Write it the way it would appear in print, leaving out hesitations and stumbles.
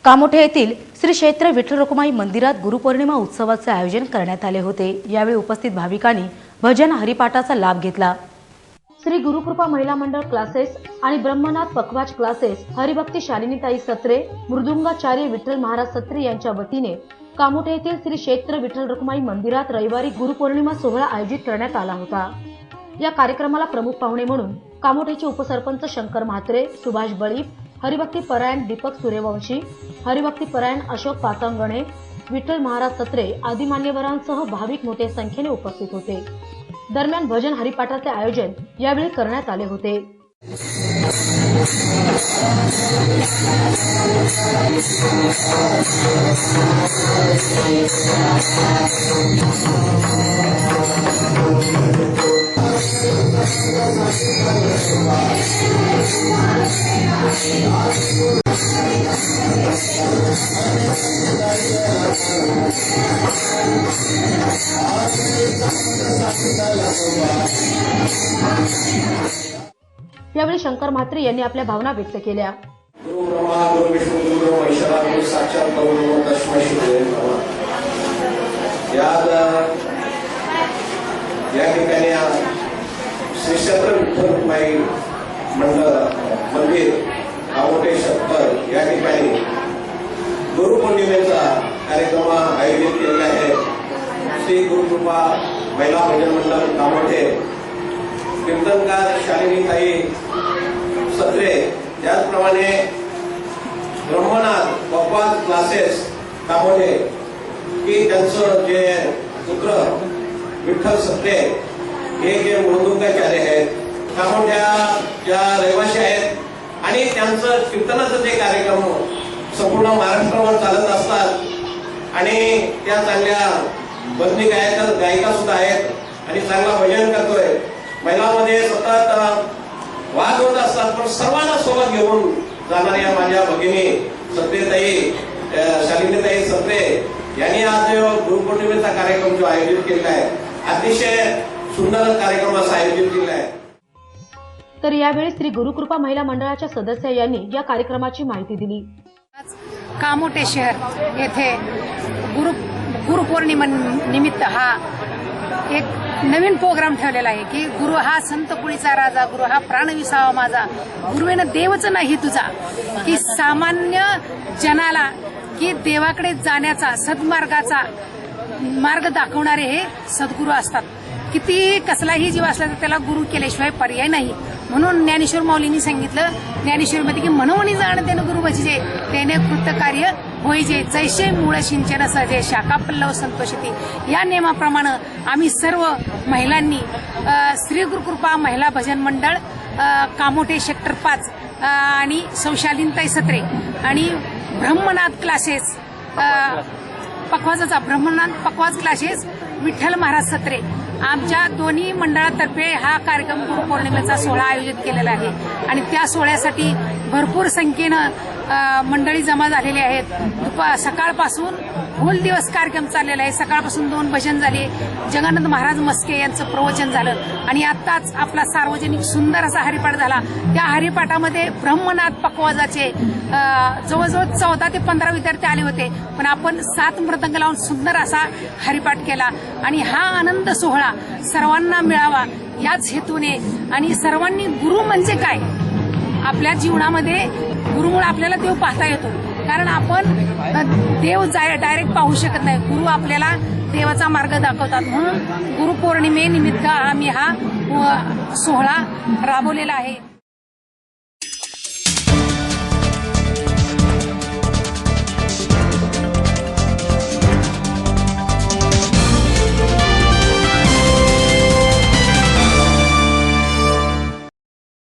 कामोठे येथील श्री क्षेत्र विठ्ठल रखुमाई मंदिरात गुरुपौर्णिमा उत्सवाचे आयोजन करण्यात आले होते। यावेळी उपस्थित भाविकांनी भजन हरिपाठाचा लाभ घेतला। श्री गुरुकृपा महिला मंडळ क्लासेस आणि ब्रह्मनाथ पखवाज क्लासेस, हरिभक्ती शालिनीताई सत्रे, मृदुंगाचार्य विठ्ठल महाराज सत्रे यांच्या वतीने कामोठे येथील श्री क्षेत्र विठ्ठल रखुमाई मंदिरात रविवारी गुरुपौर्णिमा सोहळा आयोजित करण्यात आला होता। या कार्यक्रमाला प्रमुख पाहुणे म्हणून कामोठेचे उपसरपंच शंकर म्हात्रे, सुभाष बळीप, हरिभक्ती परायण दीपक सूर्यवंशी, हरिभक्ती परायण अशोक पातांगणे, विठ्ठल महाराज सत्रे आदी मान्यवरांसह भाविक मोठ्या संख्येने उपस्थित होते। दरम्यान भजन हरिपाठाचे आयोजन यावेळी करण्यात आले होते। यावेळी शंकर म्हात्रे यांनी आपल्या भावना व्यक्त केल्या। गुरु ब्रह्मा गुरु विष्णू गुरु महेश्वरा गुरु साक्षात परब्रह्म तस्मै श्री गुरुवे नमः। या ठिकाणी श्री क्षेत्र विठ्ठल रखुमाई मंदिर कामोठे शहर या ठिकाणी गुरुपौर्णिमेचा कार्यक्रम आयोजित केलेला आहे। श्री गुरुकृपा महिला भजन मंडळ कामोठे, कीर्तनकार शालिनीताई सत्रे, त्याचप्रमाणे ब्रह्मनाथ पखवाज क्लासेस कामोठे की त्यांचं जे पुत्र विठ्ठल सत्रे हे जे मृदुंगाचार्य आहेत, कामोठ्या ज्या रहिवासी आहेत आणि त्यांचं कीर्तनाचं जे कार्यक्रम संपूर्ण महाराष्ट्रावर चालत असतात आणि त्या चांगल्या बंदी गायिका सुद्धा आहेत आणि चांगला भजन करतोय। महिलांमध्ये सतत वाद होत असतात, पण सर्वांना सोबत घेऊन जाणाऱ्या माझ्या भगिनी सत्रेताई शालिनीताई सत्रे यांनी आज गुरुपौर्णिमेचा कार्यक्रम जो आयोजित केलेला आहे, अतिशय सुंदर कार्यक्रम असा आयोजित केला आहे। तर यावेळी श्री गुरुकृपा महिला मंडळाच्या सदस्य यांनी या कार्यक्रमाची माहिती दिली। कामोठे शहर येथे गुरुपौर्णिमा निमित्त हा एक नवीन प्रोग्राम ठेवलेला आहे की गुरु हा संत कुळीचा राजा, गुरु हा प्राणविसावा माझा, गुरुवेनं देवच नाही तुझा, की सामान्य जनाला की देवाकडे जाण्याचा सद्मार्गाचा मार्ग दाखवणारे हे सद्गुरू असतात। किती कसलाही जीव असला तर त्याला गुरु केल्याशिवाय पर्याय नाही। म्हणून ज्ञानेश्वर माऊलींनी सांगितलं ज्ञानेश्वरीमध्ये की मनोमनी जाण त्यानं गुरु भजिजे त्याने कृतकार्य होईजे, जैसे मूळ सिंचन सहजे शाखा पल्लव संतोषिती। या नियमाप्रमाणे आम्ही सर्व महिलांनी श्री गुरुकृपा महिला भजन मंडळ कामोठे सेक्टर 5 आणि शालिनीताई सत्रे आणि ब्रह्मनाथ क्लासेस पखवाजाचा ब्रह्मनाथ पखवाज क्लासेस विठ्ठल महाराज सत्रे आमच्या दोन्ही मंडळातर्फे हा कार्यक्रम गुरुपौर्णिमेचा सोहळा आयोजित केलेला आहे आणि त्या सोहळ्यासाठी भरपूर संख्येनं मंडळी जमा झालेली आहेत। सकाळपासून फुल दिवस कार्यक्रम चाललेला आहे। सकाळपासून 2 भजन झाले, जगन्नाथ महाराज मस्के यांचं प्रवचन झालं आणि आत्ताच आपला सार्वजनिक सुंदर असा हरिपाठ झाला। त्या हरिपाठामध्ये ब्रह्मनाथ पखवाजाचे जवळजवळ 14 ते 15 विद्यार्थी आले होते, पण आपण 7 मृदंग लावून सुंदर असा हरिपाठ केला आणि हा आनंद सोहळा सर्वांना मिळावा याच हेतूने आणि सर्वांनी गुरु म्हणजे काय आपल्या जीवनामध्ये गुरुमुळे आपल्याला देव पाहता येतो, कारण आपण देव डायरेक्ट पाहू शकत नाही, गुरु आपल्याला देवाचा मार्ग दाखवतात। म्हणून गुरुपौर्णिमेनिमित्त आम्ही हा सोहळा राबवलेला आहे।